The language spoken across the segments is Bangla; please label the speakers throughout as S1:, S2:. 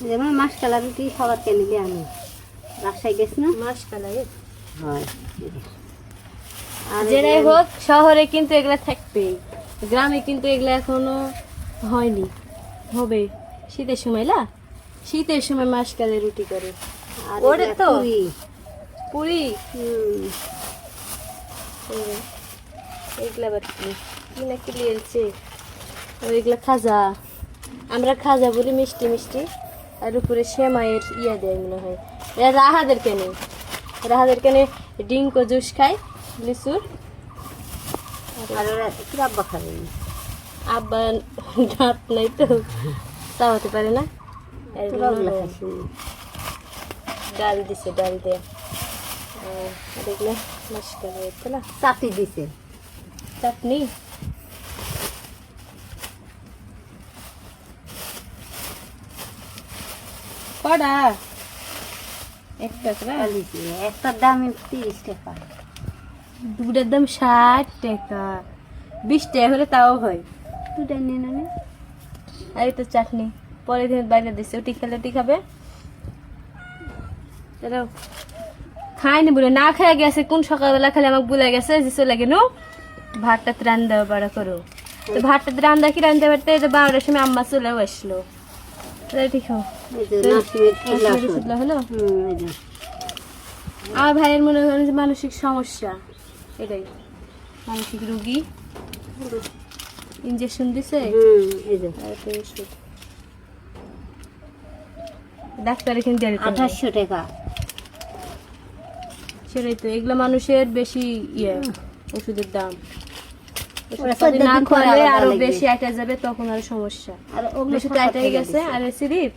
S1: যেমন মাসকালা রুটি খাবার কেন দিয়ে আমি রাজশাহী গেছি না
S2: মাসকালাই
S1: হয়
S2: আর যেটাই হোক শহরে কিন্তু এগুলা থাকবে, গ্রামে কিন্তু এগুলা এখনো হয়নি, হবে শীতের সময়। না শীতের সময় মাসকালে রুটি করে
S1: আর
S2: ওরে তো
S1: পুরি
S2: পুরি। এগুলা আবার কি কি না কি লিয়েছে, ওইগুলা খাজা, আমরা খাজা বলি মিষ্টি মিষ্টি, আর উপরে সেমাইয়ের ইয়া দেয় মনে হয়। এরা রাহাদের কেনে, রাহাদের কেনে ডিঙ্কো জুস খায় লিচুর।
S1: আর ওরা কি আব্বা খাবে
S2: আব্বা দাঁত নাই তো চাওয়াতে পারে না, এর
S1: তোরা
S2: জন্য
S1: ওগুলো খাইছি
S2: ডাল দিছে, ডাল দেয়া। আর এগুলো মাসকাল হয়েছে না,
S1: চাটি দিছে
S2: চাটনি। কটা একটা
S1: দিছে একটার দাম 30 টাকা
S2: দুটার দাম 60 টাকা, 20 টাকা হলে তাও হয়।
S1: দুটা নিয়ে নেনে
S2: আর এই তো চাটনি পরে দিন বাইরে দিচ্ছে, ওটি খেলে ওটি খাবে। খাইনি বলে না খেয়ে গেছে, কোন সকালবেলা খালি আমাকে বলে গেছে যে চলে গেল ভাতটা রান্না বাড়া করো। তো ভাতটা রান্না কি রান্না বাড়তে 12টার সময় আম্মা চলেও আসলো। ঠিক হলো। আমার ভাইয়ের মনে করেন যে মানসিক সমস্যা, এটাই মানসিক রোগী, ইঞ্জেকশন দিছে ডাক্তার এখানে
S1: 2800 টাকা।
S2: সেটাই তো, এগুলো মানুষের বেশি ইয়ে ওষুধের দাম, না
S1: দিন পরে
S2: করলে
S1: আবার
S2: আরো
S1: লাগবে।
S2: বেশি আটা যাবে, তখন আর সমস্যা।
S1: আর ওগুলো
S2: বেশি তো আটাই গেছে। আর সিরিপ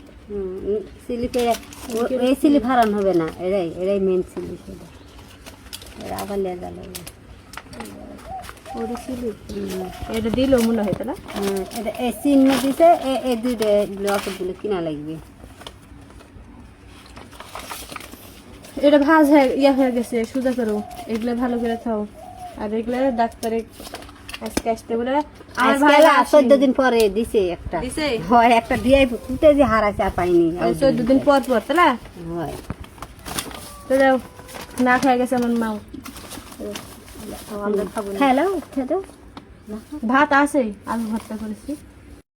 S1: স্লিপে এই স্লিপ হারান হবে না, এরাই এরাই মেন স্লিপ, সেটা এরা আবার লেজা লাগবে
S2: ওটা সিরিপ এটা দিল মনে হয় তো না।
S1: এটা এই চিহ্ন দিছে, এই দুইটা অতগুলো কিনা লাগবে।
S2: এটা ভাজ হয়ে ইয়া হয়ে গেছে, সোজা করো, এগুলো ভালো করে খাও। আর এগুলো ডাক্তারে আজকে আসতে বলে আমার ভাই
S1: 14 দিন পরে দিছে একটা,
S2: দিছে
S1: হয় একটা দিয়াই কুটে যে হারাইছে আর পাইনি
S2: 14 দিন পর পর তালা।
S1: হয়
S2: তো যাও, না খেয়ে গেছে আমার মা, আমরা খাবো না।
S1: হ্যালো খেতো
S2: ভাত আছে, আলু ভর্তা করেছি।